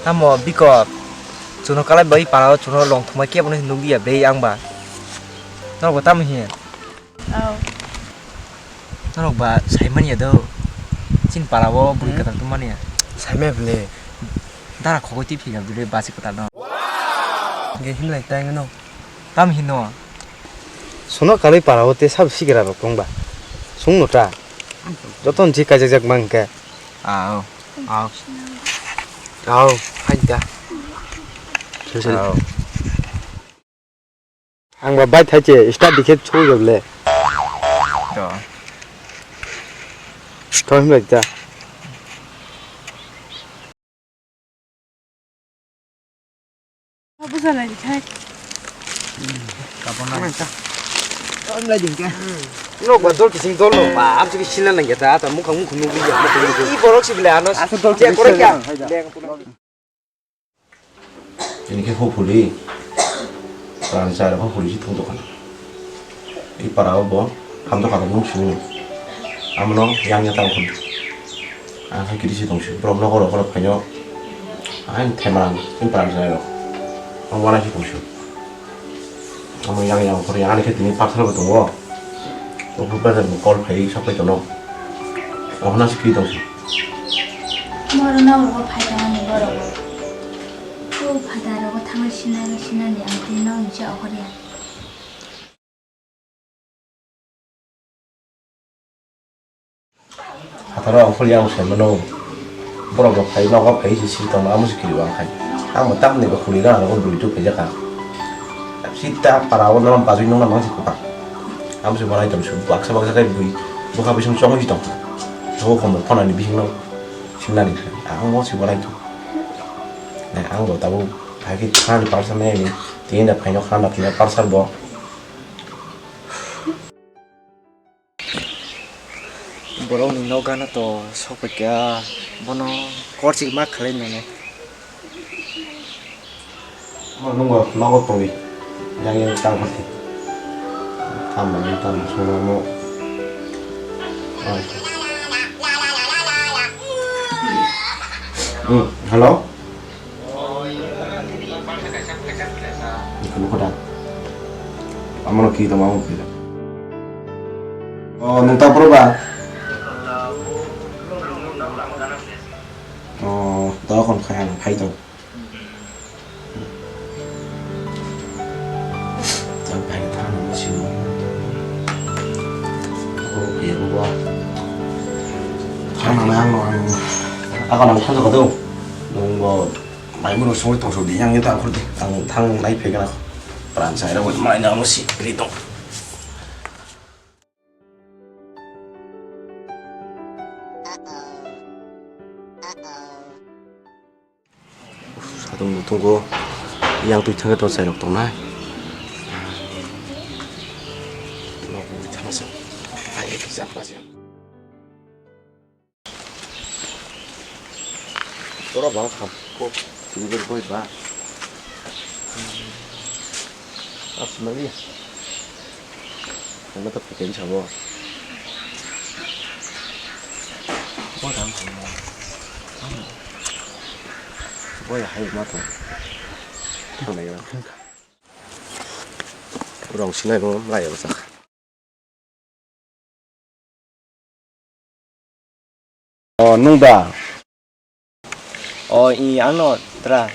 Amo biko chuno kala bai para chuno long thuma ke bone nugi ya be ang ba. Nó có tâm hiền. Nó bà sai mani đâu. Xin para wo buri kata tu mani. Sai me ble. Ta là khó tiếp thì làm gì bà sĩ kata nó. Ge him lai tai ngano. Tâm hiền nó. Sono kali para wote sab sigira ro kong ba. Sung no ta. Joton ji ka jak mang ka. À. Ao, hai ta. À. Ang ba bai thai che start dikhet chho job le. Rồi. Thôi him lai ta. Bây giờ này thì thay. Cảm ơn anh. Em lai ding ka. Nó ba dol kising dol lo ba am chi sinan nang ta ta mu khang mu khunu bi ya ma tu. I borok si bla ano. Ya ko ra kya. 이렇게 호불이 프랑스아라 호불이 통독하나 이 바라고 뭐 감독하다 뭉치는 아무나 양nya tahu kan ah kiri si dong si belum nak kalau banyak ah teman ini Fransai loh orang si dong si kamu yang Korea ini kita ini pasal betul wah tuh beberapa call pay sampai jono orang nasi kiri dong si mau orang orang pay tangan orang 바다라고 탕을 신나는 양팀 나오지 어거리야. 바다로 엉클 양 세면은 뭐라고 파이 나가 파이 시스템 아무 스킬이 왕 파이 아무 땀 내가 구리가 안 하고 누리도 배자가 시타 para고 나만 빠져 있는 건 망치 거봐 아무 소 말하이 좀 좀 박사 박사가 부이 뭐가 비상 좀 있다 저거 보면 편안히 비상로 신나니 아무 소 말하이 좀 네, 아무도 따고 자기 하는 발사매 뒤에나 파이너 하나 그냥 발사 뭐 Bro ni no gana to sok pe kya bono korsi ma khale ne. 하는 거 나고 또이 양이 땅 같아 한번 일단 손으로 응, hello? Ikan kodak. Amono kita mau kita. Oh, nunta proba. Oh, tahu kon kaya kai tahu. Sampai kita masih mau. Oh, iya gua. Karena nang aku nang 찾아 가도 뭐 말문을 소리 통소 니양이 다 그렇대. 당 나이 배가 프랑스아라고 많이 나오시 그리도. 사동 통고 이양 또 창에 또 사이로 또 나이. 너무 참았어. 아예 비싸 빠져. 돌아봐 갖고 이걸 보이 봐. 앞서면이야. 뭔가 더 괜찮아. 뭐 담고 뭐야 하이 마토. 그러네요. 그럼 신나고 라이브 싹. 농다. I ano tra.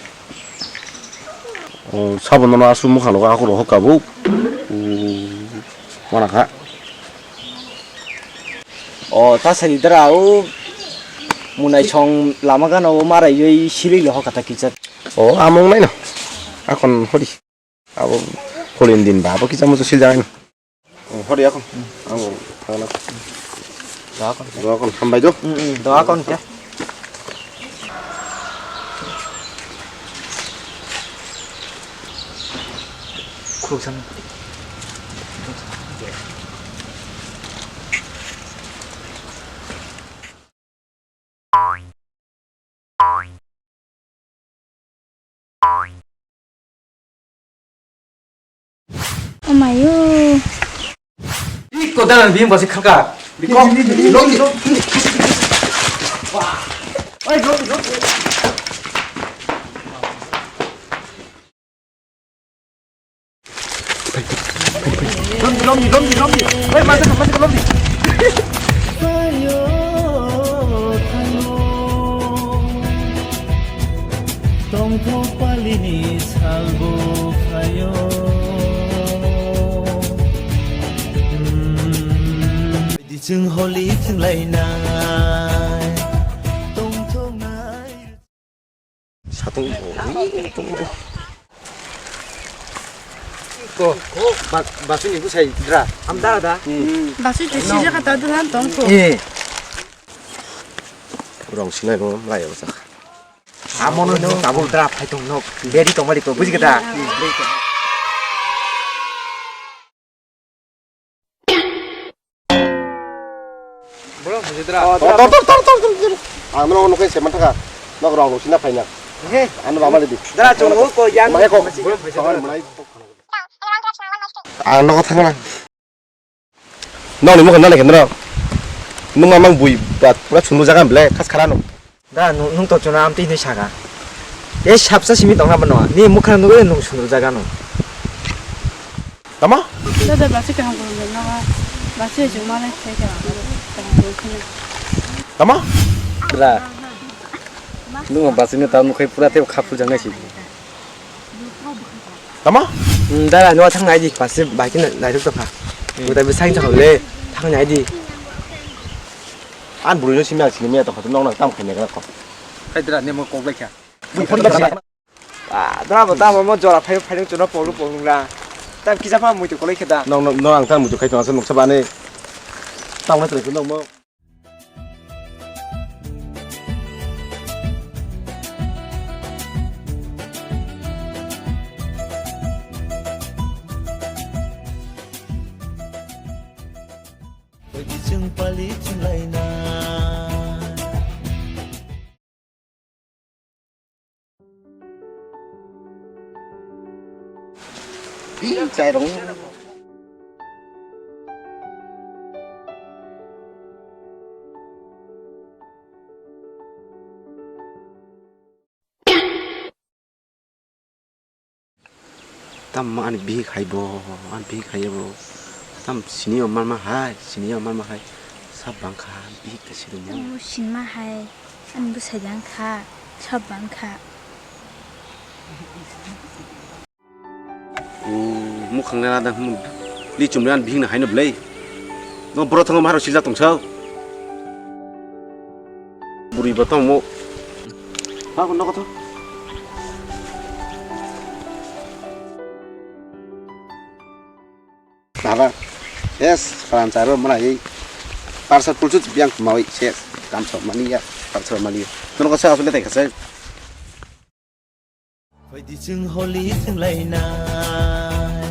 사본 너 아수 뭐 하는 거 하고 할까고. 뭐나 가. Ta sari tra o munai chong lama kan o mara yoi shiri lo kata kichat. 아몽 나이나. 아건 허리. 아고 홀린딘 바보 기자 무슨 실장이. 허리 아건. 아고 하나. 너 아건 한 바이도? Đó con kìa. Khusan. 엄마요. 이거 나는 미인 버스 칼까. 이거 로기. 와. 아이 로기. 럼지 왜 맞아 럼지 동포빨리니 살고 가요 디증 홀리 팅라이나 동통나이 사동 마순이 그 사이더라 암다라다 마실 때 시작가 따뜻한 똥꼬. 예 우랑 신나로 라이어 자 아모는 너 나보더라 파이통 너 내리 동아리 또 부지겠다 뭐라 부지더라 안 나오는 거 세만타가 너 그랑 신나 파이냐 해 안 마마리디 나라 좀 먹고 양 마이코 뭐라 부지더라 안 나가 타거나 너는 뭐 건너네 괜찮아 nung mang bùi và nó xuống nó ra cái ble cắt khá nó 나 농도 좀 암때 있는 샤가 얘 샵사 심이 동나 번노 니 무카는 노래 농 순으로 자가노 tama 너도 마실 때 한번 나가 마실 정말 되게 tama 그라 누가 봤으면 다음 거의 뿌라테 카풀 장가시 tama 나라 너와 탕 나이디 봤을 마기는 나이도 봐 그다음에 사인 작을래 탕 나이디 ăn bùi nó xin mẹ xin mẹ tao phải nó là tao phải này cái con 하이드라 내뭐 꼭래캬 bùi phân biệt 아 너라고 나 뭐뭐 줘라 파이팅 줘라 볼로 볼라 땀 기자파 뭐도 꼭래캬다 nó ăn tao một chút khách nó sẽ một số bạn ấy tao nó từ cái nó mơ 디증 빨리 팅라이나 chạy đúng tam ăn bi khai bò ăn bi khai bò tam sini oman mah hai sini oman mah hai sab bang kha bi ke siru mo ชินมาให้อันบุษยังค่ะชอบบังค่ะ mu khang na da mu li chum ran bing na hai no blei no bro thang ma ro silja tong sao buri ba tong mo ha kon no ko to Nada, yes, perancaran mana ini? Parsel pulsa yang mau yes, kamsor mania, parsel mania. Tuh kau saya sudah tekasnya. 디증 홀리 팅라이나